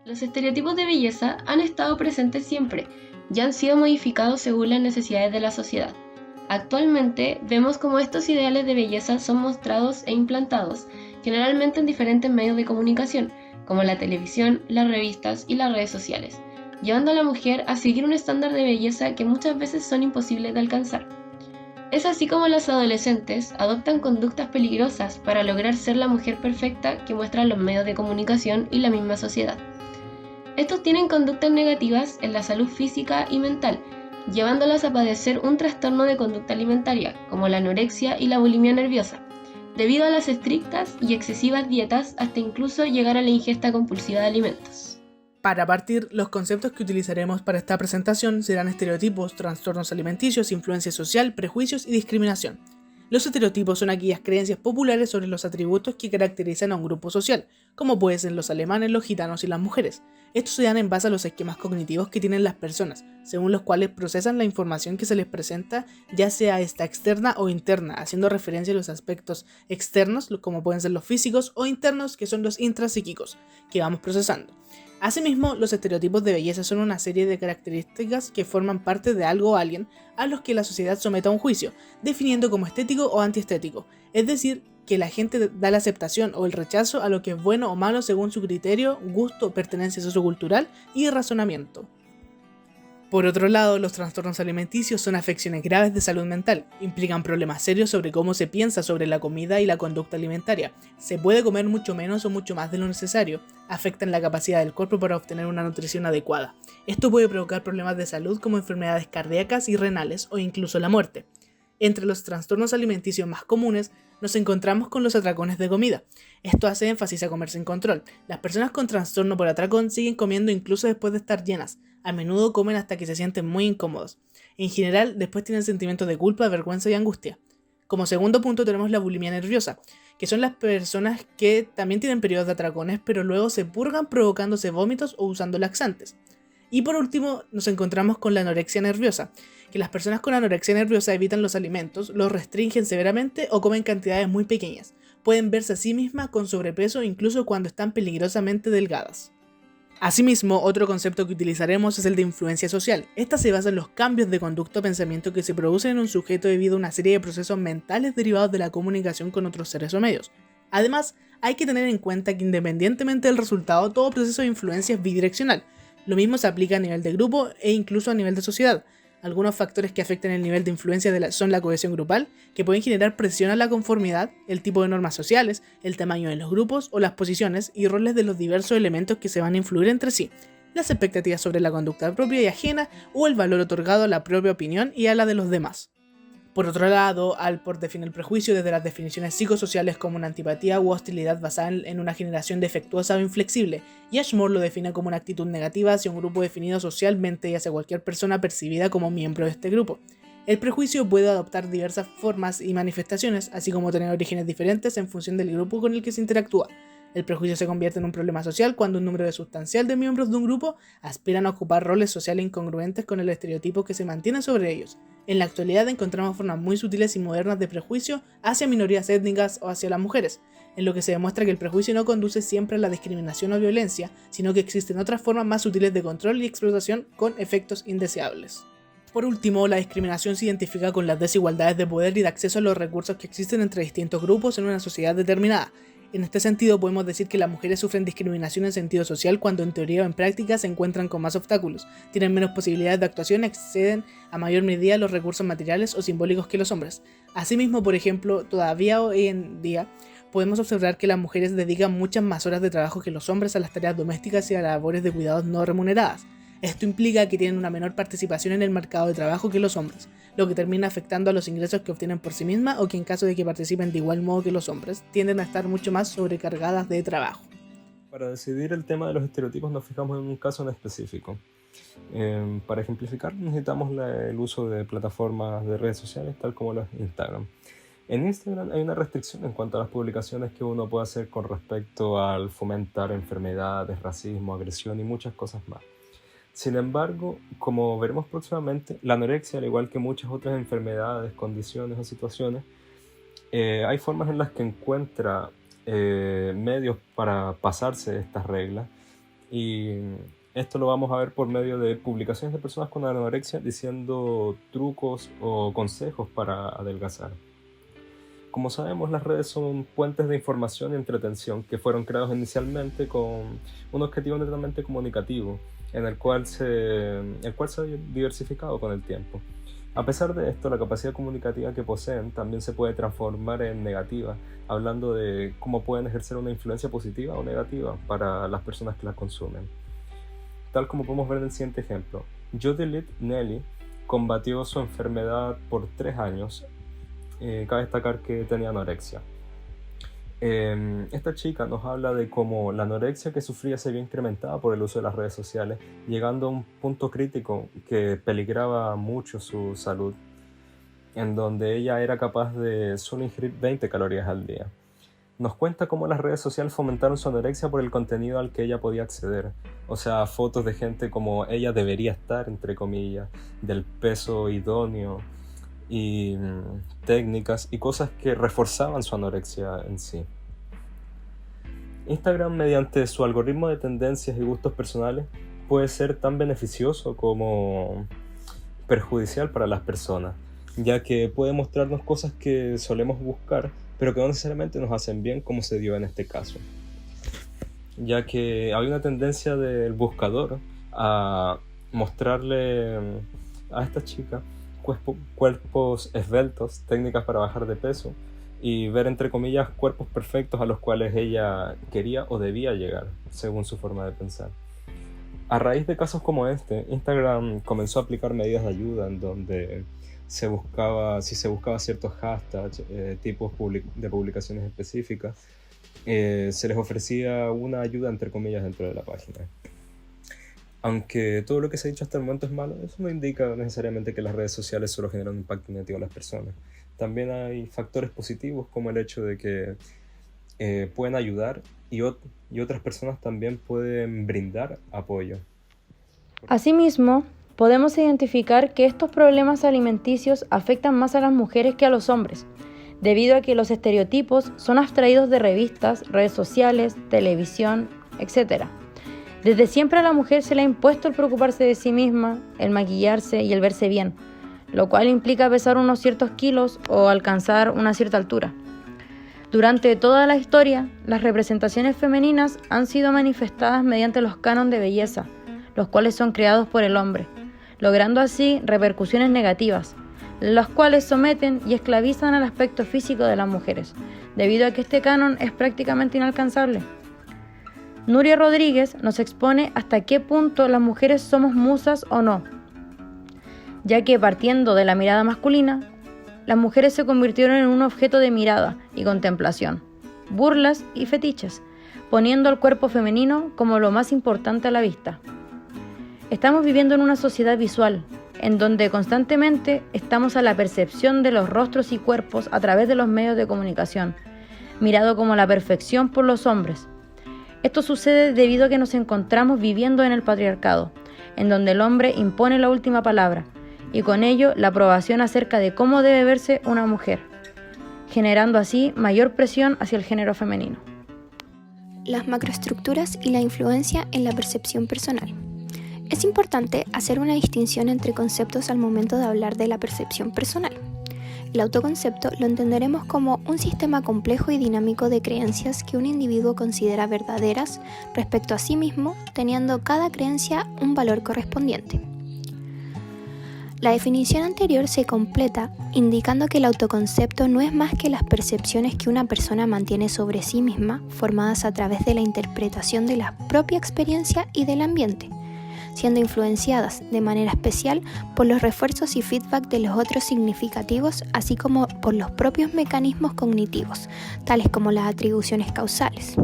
Los estereotipos de belleza han estado presentes siempre y han sido modificados según las necesidades de la sociedad. Actualmente vemos cómo estos ideales de belleza son mostrados e implantados, generalmente en diferentes medios de comunicación, como la televisión, las revistas y las redes sociales, llevando a la mujer a seguir un estándar de belleza que muchas veces son imposibles de alcanzar. Es así como los adolescentes adoptan conductas peligrosas para lograr ser la mujer perfecta que muestran los medios de comunicación y la misma sociedad. Estos tienen conductas negativas en la salud física y mental, llevándolas a padecer un trastorno de conducta alimentaria, como la anorexia y la bulimia nerviosa, debido a las estrictas y excesivas dietas hasta incluso llegar a la ingesta compulsiva de alimentos. Para partir, los conceptos que utilizaremos para esta presentación serán estereotipos, trastornos alimenticios, influencia social, prejuicios y discriminación. Los estereotipos son aquellas creencias populares sobre los atributos que caracterizan a un grupo social, como pueden ser los alemanes, los gitanos y las mujeres. Estos se dan en base a los esquemas cognitivos que tienen las personas, según los cuales procesan la información que se les presenta, ya sea esta externa o interna, haciendo referencia a los aspectos externos, como pueden ser los físicos, o internos, que son los intrapsíquicos, que vamos procesando. Asimismo, los estereotipos de belleza son una serie de características que forman parte de algo o alguien a los que la sociedad somete a un juicio, definiendo como estético o antiestético, es decir, que la gente da la aceptación o el rechazo a lo que es bueno o malo según su criterio, gusto, pertenencia sociocultural y razonamiento. Por otro lado, los trastornos alimenticios son afecciones graves de salud mental, implican problemas serios sobre cómo se piensa sobre la comida y la conducta alimentaria, se puede comer mucho menos o mucho más de lo necesario, afectan la capacidad del cuerpo para obtener una nutrición adecuada. Esto puede provocar problemas de salud como enfermedades cardíacas y renales o incluso la muerte. Entre los trastornos alimenticios más comunes nos encontramos con los atracones de comida. Esto hace énfasis a comer sin control. Las personas con trastorno por atracón siguen comiendo incluso después de estar llenas. A menudo comen hasta que se sienten muy incómodos. En general, después tienen sentimientos de culpa, vergüenza y angustia. Como segundo punto tenemos la bulimia nerviosa, que son las personas que también tienen periodos de atracones, pero luego se purgan provocándose vómitos o usando laxantes. Y por último, nos encontramos con la anorexia nerviosa, que las personas con anorexia nerviosa evitan los alimentos, los restringen severamente o comen cantidades muy pequeñas. Pueden verse a sí mismas con sobrepeso incluso cuando están peligrosamente delgadas. Asimismo, otro concepto que utilizaremos es el de influencia social. Esta se basa en los cambios de conducta o pensamiento que se producen en un sujeto debido a una serie de procesos mentales derivados de la comunicación con otros seres o medios. Además, hay que tener en cuenta que independientemente del resultado, todo proceso de influencia es bidireccional. Lo mismo se aplica a nivel de grupo e incluso a nivel de sociedad. Algunos factores que afectan el nivel de influencia son la cohesión grupal, que pueden generar presión a la conformidad, el tipo de normas sociales, el tamaño de los grupos o las posiciones y roles de los diversos elementos que se van a influir entre sí, las expectativas sobre la conducta propia y ajena o el valor otorgado a la propia opinión y a la de los demás. Por otro lado, Alport define el prejuicio desde las definiciones psicosociales como una antipatía u hostilidad basada en una generación defectuosa o inflexible, y Ashmore lo define como una actitud negativa hacia un grupo definido socialmente y hacia cualquier persona percibida como miembro de este grupo. El prejuicio puede adoptar diversas formas y manifestaciones, así como tener orígenes diferentes en función del grupo con el que se interactúa. El prejuicio se convierte en un problema social cuando un número sustancial de miembros de un grupo aspiran a ocupar roles sociales incongruentes con el estereotipo que se mantiene sobre ellos. En la actualidad encontramos formas muy sutiles y modernas de prejuicio hacia minorías étnicas o hacia las mujeres, en lo que se demuestra que el prejuicio no conduce siempre a la discriminación o violencia, sino que existen otras formas más sutiles de control y explotación con efectos indeseables. Por último, la discriminación se identifica con las desigualdades de poder y de acceso a los recursos que existen entre distintos grupos en una sociedad determinada. En este sentido, podemos decir que las mujeres sufren discriminación en sentido social cuando en teoría o en práctica se encuentran con más obstáculos, tienen menos posibilidades de actuación y acceden a mayor medida a los recursos materiales o simbólicos que los hombres. Asimismo, por ejemplo, todavía hoy en día podemos observar que las mujeres dedican muchas más horas de trabajo que los hombres a las tareas domésticas y a labores de cuidados no remuneradas. Esto implica que tienen una menor participación en el mercado de trabajo que los hombres, lo que termina afectando a los ingresos que obtienen por sí mismas o que en caso de que participen de igual modo que los hombres, tienden a estar mucho más sobrecargadas de trabajo. Para decidir el tema de los estereotipos nos fijamos en un caso en específico. Para ejemplificar necesitamos el uso de plataformas de redes sociales tal como las Instagram. En Instagram hay una restricción en cuanto a las publicaciones que uno puede hacer con respecto al fomentar enfermedades, racismo, agresión y muchas cosas más. Sin embargo, como veremos próximamente, la anorexia, al igual que muchas otras enfermedades, condiciones o situaciones, hay formas en las que encuentra medios para pasarse de estas reglas Y esto lo vamos a ver por medio de publicaciones de personas con anorexia diciendo trucos o consejos para adelgazar. Como sabemos, las redes son puentes de información y entretención que fueron creados inicialmente con un objetivo netamente comunicativo, el cual se ha diversificado con el tiempo. A pesar de esto, la capacidad comunicativa que poseen también se puede transformar en negativa, hablando de cómo pueden ejercer una influencia positiva o negativa para las personas que las consumen. Tal como podemos ver en el siguiente ejemplo, Judith Nelly combatió su enfermedad por 3 años. Cabe destacar que tenía anorexia. Esta chica nos habla de cómo la anorexia que sufría se vio incrementada por el uso de las redes sociales, llegando a un punto crítico que peligraba mucho su salud, en donde ella era capaz de solo ingerir 20 calorías al día. Nos cuenta cómo las redes sociales fomentaron su anorexia por el contenido al que ella podía acceder, o sea, fotos de gente como ella debería estar, entre comillas, del peso idóneo, y técnicas y cosas que reforzaban su anorexia en sí. Instagram, mediante su algoritmo de tendencias y gustos personales, puede ser tan beneficioso como perjudicial para las personas, ya que puede mostrarnos cosas que solemos buscar, pero que no necesariamente nos hacen bien, como se dio en este caso. Ya que hay una tendencia del buscador a mostrarle a esta chica cuerpos esbeltos, técnicas para bajar de peso y ver entre comillas cuerpos perfectos a los cuales ella quería o debía llegar, según su forma de pensar. A raíz de casos como este, Instagram comenzó a aplicar medidas de ayuda en donde si se buscaba ciertos hashtags, tipos de publicaciones específicas, se les ofrecía una ayuda entre comillas dentro de la página. Aunque todo lo que se ha dicho hasta el momento es malo, eso no indica necesariamente que las redes sociales solo generan un impacto negativo a las personas. También hay factores positivos como el hecho de que pueden ayudar y otras personas también pueden brindar apoyo. Asimismo, podemos identificar que estos problemas alimenticios afectan más a las mujeres que a los hombres, debido a que los estereotipos son abstraídos de revistas, redes sociales, televisión, etc. Desde siempre a la mujer se le ha impuesto el preocuparse de sí misma, el maquillarse y el verse bien, lo cual implica pesar unos ciertos kilos o alcanzar una cierta altura. Durante toda la historia, las representaciones femeninas han sido manifestadas mediante los cánones de belleza, los cuales son creados por el hombre, logrando así repercusiones negativas, los cuales someten y esclavizan al aspecto físico de las mujeres, debido a que este canon es prácticamente inalcanzable. Nuria Rodríguez nos expone hasta qué punto las mujeres somos musas o no, ya que partiendo de la mirada masculina, las mujeres se convirtieron en un objeto de mirada y contemplación, burlas y fetiches, poniendo al cuerpo femenino como lo más importante a la vista. Estamos viviendo en una sociedad visual, en donde constantemente estamos a la percepción de los rostros y cuerpos a través de los medios de comunicación, mirado como la perfección por los hombres. Esto sucede debido a que nos encontramos viviendo en el patriarcado, en donde el hombre impone la última palabra, y con ello la aprobación acerca de cómo debe verse una mujer, generando así mayor presión hacia el género femenino. Las macroestructuras y la influencia en la percepción personal. Es importante hacer una distinción entre conceptos al momento de hablar de la percepción personal. El autoconcepto lo entenderemos como un sistema complejo y dinámico de creencias que un individuo considera verdaderas respecto a sí mismo, teniendo cada creencia un valor correspondiente. La definición anterior se completa indicando que el autoconcepto no es más que las percepciones que una persona mantiene sobre sí misma, formadas a través de la interpretación de la propia experiencia y del ambiente, siendo influenciadas de manera especial por los refuerzos y feedback de los otros significativos, así como por los propios mecanismos cognitivos, tales como las atribuciones causales.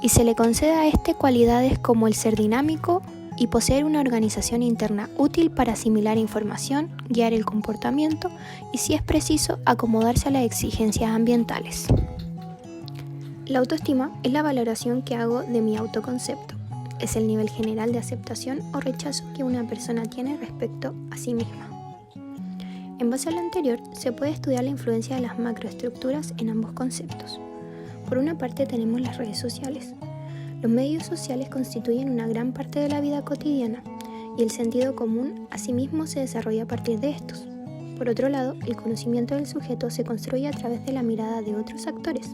Y se le concede a este cualidades como el ser dinámico y poseer una organización interna útil para asimilar información, guiar el comportamiento y, si es preciso, acomodarse a las exigencias ambientales. La autoestima es la valoración que hago de mi autoconcepto. Es el nivel general de aceptación o rechazo que una persona tiene respecto a sí misma. En base a lo anterior, se puede estudiar la influencia de las macroestructuras en ambos conceptos. Por una parte tenemos las redes sociales, Los medios sociales constituyen una gran parte de la vida cotidiana y el sentido común asimismo se desarrolla a partir de estos. Por otro lado, el conocimiento del sujeto se construye a través de la mirada de otros actores.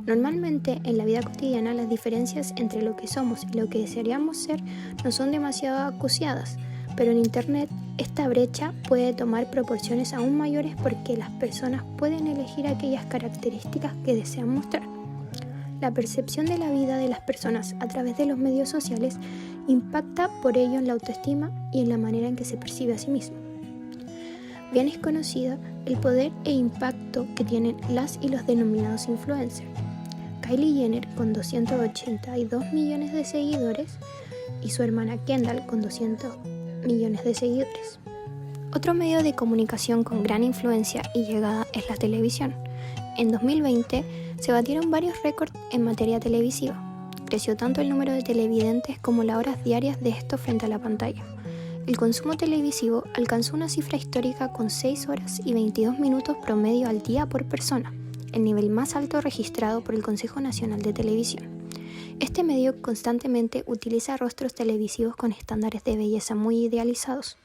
Normalmente, en la vida cotidiana, las diferencias entre lo que somos y lo que desearíamos ser no son demasiado acuciadas, pero en Internet esta brecha puede tomar proporciones aún mayores porque las personas pueden elegir aquellas características que desean mostrar. La percepción de la vida de las personas a través de los medios sociales impacta por ello en la autoestima y en la manera en que se percibe a sí mismo. Bien es conocido el poder e impacto que tienen las y los denominados influencers. Kylie Jenner con 282 millones de seguidores y su hermana Kendall con 200 millones de seguidores. Otro medio de comunicación con gran influencia y llegada es la televisión. En 2020 se batieron varios récords en materia televisiva. Creció tanto el número de televidentes como las horas diarias de estos frente a la pantalla. El consumo televisivo alcanzó una cifra histórica con 6 horas y 22 minutos promedio al día por persona, el nivel más alto registrado por el Consejo Nacional de Televisión. Este medio constantemente utiliza rostros televisivos con estándares de belleza muy idealizados.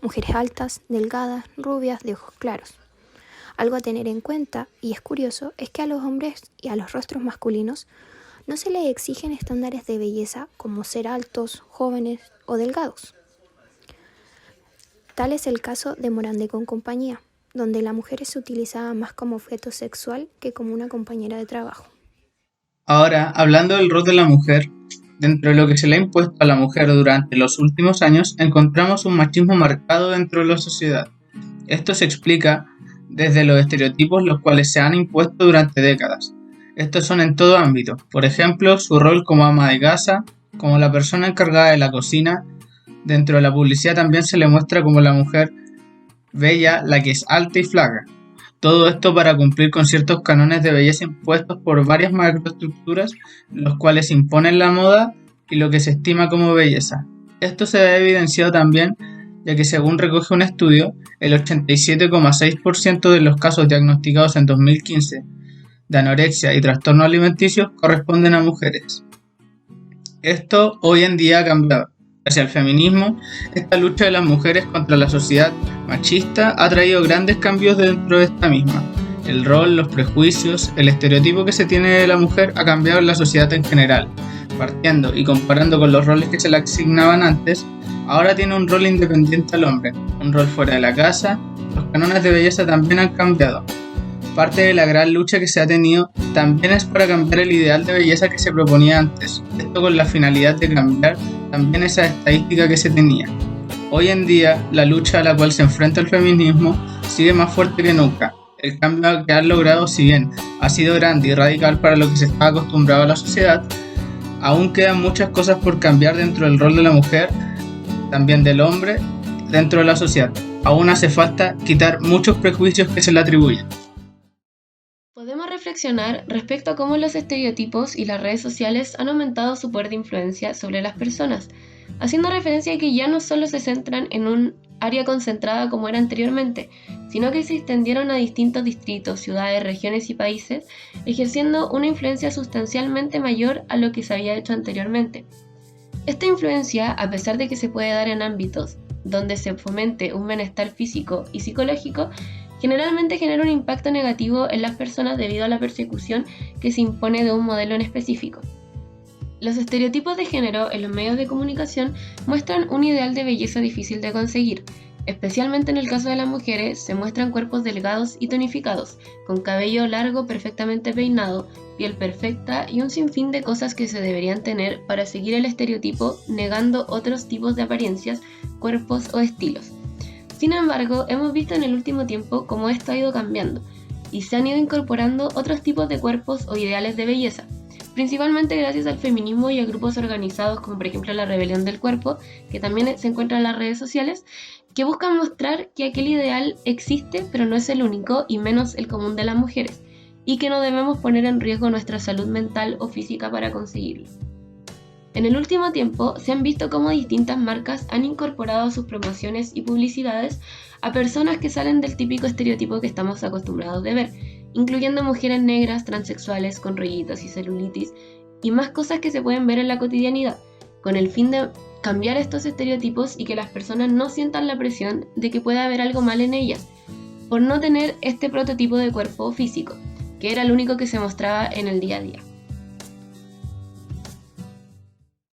Mujeres altas, delgadas, rubias, de ojos claros. Algo a tener en cuenta, y es curioso, es que a los hombres y a los rostros masculinos no se les exigen estándares de belleza como ser altos, jóvenes o delgados. Tal es el caso de Morandé con compañía, donde la mujer es utilizada más como objeto sexual que como una compañera de trabajo. Ahora, hablando del rol de la mujer, dentro de lo que se le ha impuesto a la mujer durante los últimos años, encontramos un machismo marcado dentro de la sociedad. Esto se explica desde los estereotipos los cuales se han impuesto durante décadas. Estos son en todo ámbito, por ejemplo, su rol como ama de casa, como la persona encargada de la cocina. Dentro de la publicidad también se le muestra como la mujer bella, la que es alta y flaca. Todo esto para cumplir con ciertos cánones de belleza impuestos por varias macroestructuras, los cuales imponen la moda y lo que se estima como belleza. Esto se ha evidenciado también, ya que según recoge un estudio, el 87,6% de los casos diagnosticados en 2015 de anorexia y trastornos alimenticios corresponden a mujeres. Esto hoy en día ha cambiado. Hacia el feminismo, esta lucha de las mujeres contra la sociedad machista ha traído grandes cambios dentro de esta misma. El rol, los prejuicios, el estereotipo que se tiene de la mujer ha cambiado en la sociedad en general. Partiendo y comparando con los roles que se le asignaban antes, ahora tiene un rol independiente al hombre, un rol fuera de la casa. Los cánones de belleza también han cambiado. Parte de la gran lucha que se ha tenido también es para cambiar el ideal de belleza que se proponía antes, esto con la finalidad de cambiar también esa estadística que se tenía. Hoy en día, la lucha a la cual se enfrenta el feminismo sigue más fuerte que nunca. El cambio que han logrado, si bien ha sido grande y radical para lo que se está acostumbrado a la sociedad, aún quedan muchas cosas por cambiar dentro del rol de la mujer, también del hombre, dentro de la sociedad. Aún hace falta quitar muchos prejuicios que se le atribuyen. Podemos reflexionar respecto a cómo los estereotipos y las redes sociales han aumentado su poder de influencia sobre las personas, haciendo referencia a que ya no solo se centran en un área concentrada como era anteriormente, sino que se extendieron a distintos distritos, ciudades, regiones y países, ejerciendo una influencia sustancialmente mayor a lo que se había hecho anteriormente. Esta influencia, a pesar de que se puede dar en ámbitos donde se fomente un bienestar físico y psicológico, generalmente genera un impacto negativo en las personas debido a la persecución que se impone de un modelo en específico. Los estereotipos de género en los medios de comunicación muestran un ideal de belleza difícil de conseguir. Especialmente en el caso de las mujeres, se muestran cuerpos delgados y tonificados, con cabello largo perfectamente peinado, piel perfecta y un sinfín de cosas que se deberían tener para seguir el estereotipo, negando otros tipos de apariencias, cuerpos o estilos. Sin embargo, hemos visto en el último tiempo cómo esto ha ido cambiando y se han ido incorporando otros tipos de cuerpos o ideales de belleza, principalmente gracias al feminismo y a grupos organizados como por ejemplo la Rebelión del Cuerpo, que también se encuentra en las redes sociales, que buscan mostrar que aquel ideal existe pero no es el único y menos el común de las mujeres, y que no debemos poner en riesgo nuestra salud mental o física para conseguirlo. En el último tiempo se han visto cómo distintas marcas han incorporado a sus promociones y publicidades a personas que salen del típico estereotipo que estamos acostumbrados de ver, incluyendo mujeres negras, transexuales, con rollitos y celulitis, y más cosas que se pueden ver en la cotidianidad, con el fin de cambiar estos estereotipos y que las personas no sientan la presión de que pueda haber algo mal en ellas, por no tener este prototipo de cuerpo físico, que era el único que se mostraba en el día a día.